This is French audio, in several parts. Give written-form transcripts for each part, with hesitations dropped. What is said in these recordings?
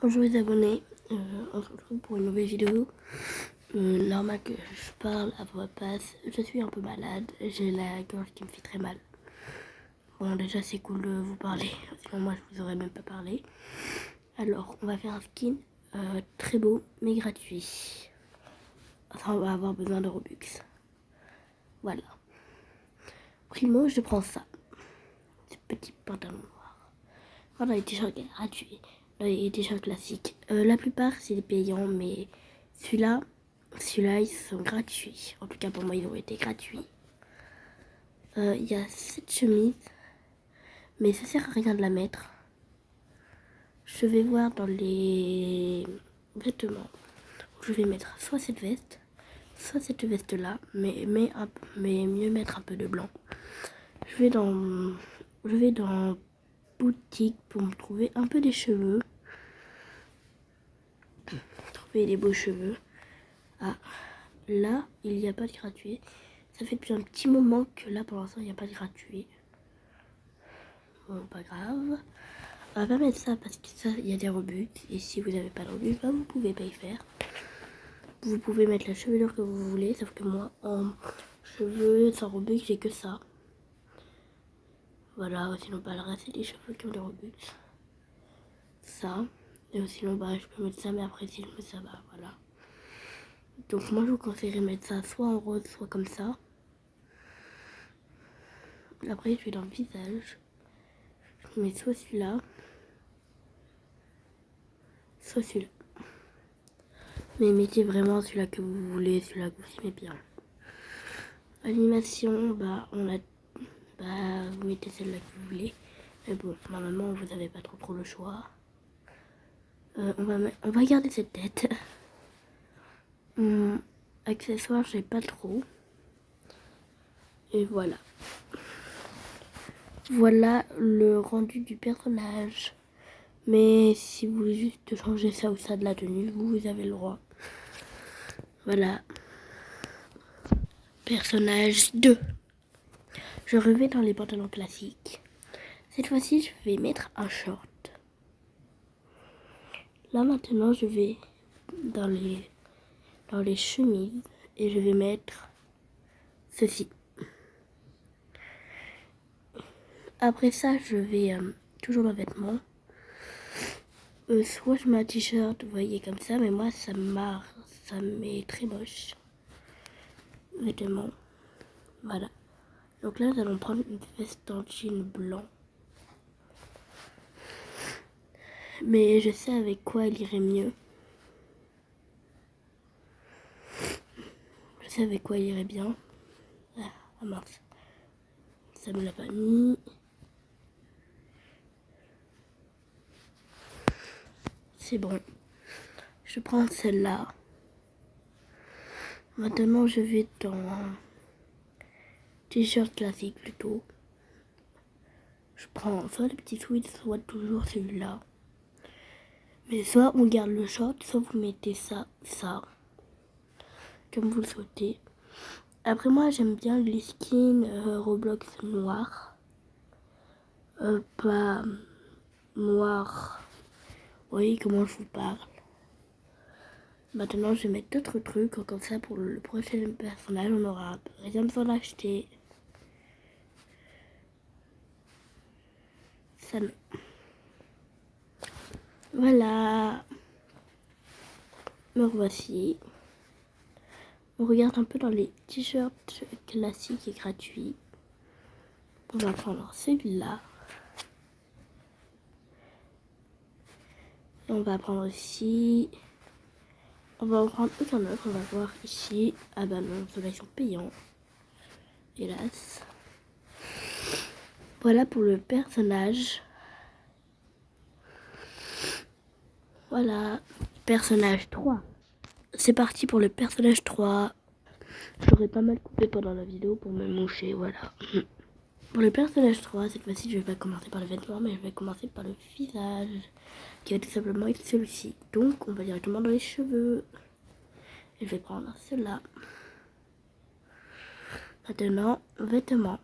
Bonjour les abonnés, on se retrouve pour une nouvelle vidéo. Normal que je parle à voix basse, je suis un peu malade, j'ai la gorge qui me fait très mal. Bon déjà c'est cool de vous parler, sinon moi je vous aurais même pas parlé. Alors on va faire un skin très beau mais gratuit. Enfin on va avoir besoin de Robux. Voilà. Primo je prends ça, ce petit pantalon noir. Voilà les t-shirts gratuits. Les t-shirts classiques. La plupart c'est des payants, mais celui-là ils sont gratuits. En tout cas pour moi ils ont été gratuits. Il y a cette chemise, mais ça sert à rien de la mettre. Je vais voir dans les vêtements. Je vais mettre soit cette veste là, mais mieux mettre un peu de blanc. Je vais dans boutique pour me trouver un peu des cheveux. Trouver des beaux cheveux. Ah, là, il n'y a pas de gratuit. Ça fait depuis un petit moment que là, pour l'instant, il n'y a pas de gratuit. Bon, pas grave. On va pas mettre ça parce que ça, il y a des Robux. Et si vous n'avez pas de Robux, bah, vous pouvez pas y faire. Vous pouvez mettre la chevelure que vous voulez, sauf que moi, en cheveux sans Robux, j'ai que ça. Voilà, sinon, bah, le reste, c'est des cheveux qui ont des Robux. Ça. Et sinon, bah, je peux mettre ça, mais après, si je mets ça, bah, voilà. Donc, moi, je vous conseillerais de mettre ça soit en rose, soit comme ça. Après, je vais dans le visage. Je mets soit celui-là, soit celui-là. Mais mettez vraiment celui-là que vous voulez, celui-là que vous aimez bien. Animation, bah vous mettez celle-là que vous voulez. Mais bon, normalement vous n'avez pas trop le choix. On va garder cette tête. Accessoires, j'ai pas trop. Et voilà. Voilà le rendu du personnage. Mais si vous voulez juste changer ça ou ça de la tenue, vous avez le droit. Voilà. Personnage 2. Je reviens dans les pantalons classiques. Cette fois-ci, je vais mettre un short. Là maintenant, je vais dans les chemises et je vais mettre ceci. Après ça, je vais toujours dans vêtements. Soit je mets un t-shirt, vous voyez comme ça, mais moi ça m'est très moche. Vêtements. Voilà. Donc là, nous allons prendre une veste en jean blanc. Mais je sais avec quoi elle irait mieux. Je sais avec quoi elle irait bien. Ah mince. Ça me l'a pas mis. C'est bon. Je prends celle-là. Maintenant, je vais dans un t-shirt classique plutôt. Je prends soit le petit sweat, soit toujours celui-là. Mais soit on garde le short, soit vous mettez ça, comme vous le souhaitez. Après moi, j'aime bien les skins Roblox noirs. Pas noir. Vous voyez comment je vous parle. Maintenant, je vais mettre d'autres trucs, comme ça pour le prochain personnage, on aura rien besoin d'acheter. Ça me... Voilà. Me revoici. On regarde un peu dans les t-shirts classiques et gratuits. On va prendre celui-là. Et on va prendre aussi... On va en prendre aucun autre. On va voir ici. Ah bah non, ceux-là ils sont payants. Hélas. Voilà pour le personnage. Voilà. Personnage 3. C'est parti pour le personnage 3. J'aurais pas mal coupé pendant la vidéo pour me moucher, voilà. Pour le personnage 3, cette fois-ci, je vais pas commencer par le vêtement, mais je vais commencer par le visage, qui va tout simplement être celui-ci. Donc, on va directement dans les cheveux. Et je vais prendre cela. Maintenant, vêtements.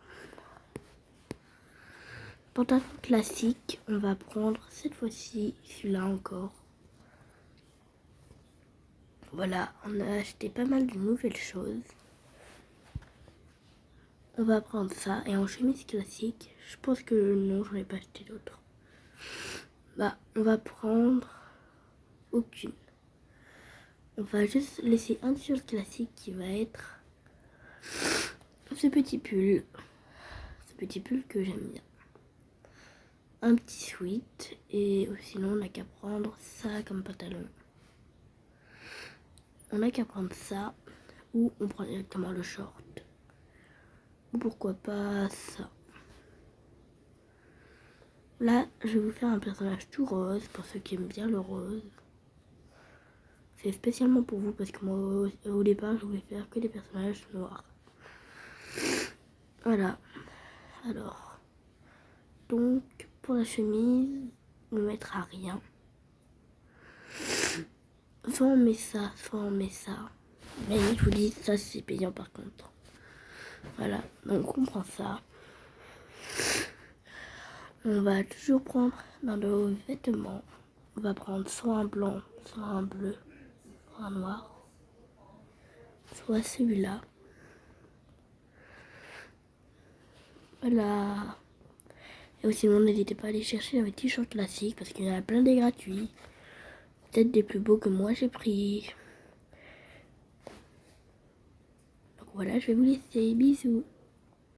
Pantalon classique, on va prendre cette fois-ci celui-là encore. Voilà, on a acheté pas mal de nouvelles choses. On va prendre ça. Et en chemise classique, je pense que non, j'en ai pas acheté d'autres. Bah, on va prendre aucune. On va juste laisser un t-shirt classique qui va être ce petit pull. Ce petit pull que j'aime bien. Un petit sweat. Et sinon, on n'a qu'à prendre ça comme pantalon. On n'a qu'à prendre ça. Ou on prend directement le short. Ou pourquoi pas ça. Là, je vais vous faire un personnage tout rose pour ceux qui aiment bien le rose. C'est spécialement pour vous parce que moi, au départ, je voulais faire que des personnages noirs. Voilà. Alors, donc, pour la chemise, on ne mettra rien. Soit on met ça, soit on met ça. Mais je vous dis, ça c'est payant par contre. Voilà, donc on prend ça. On va toujours prendre dans nos vêtements. On va prendre soit un blanc, soit un bleu, soit un noir. Soit celui-là. Voilà. Et aussi, n'hésitez pas à aller chercher un t-shirt classique parce qu'il y en a plein des gratuits. Peut-être des plus beaux que moi j'ai pris. Donc voilà, je vais vous laisser. Bisous.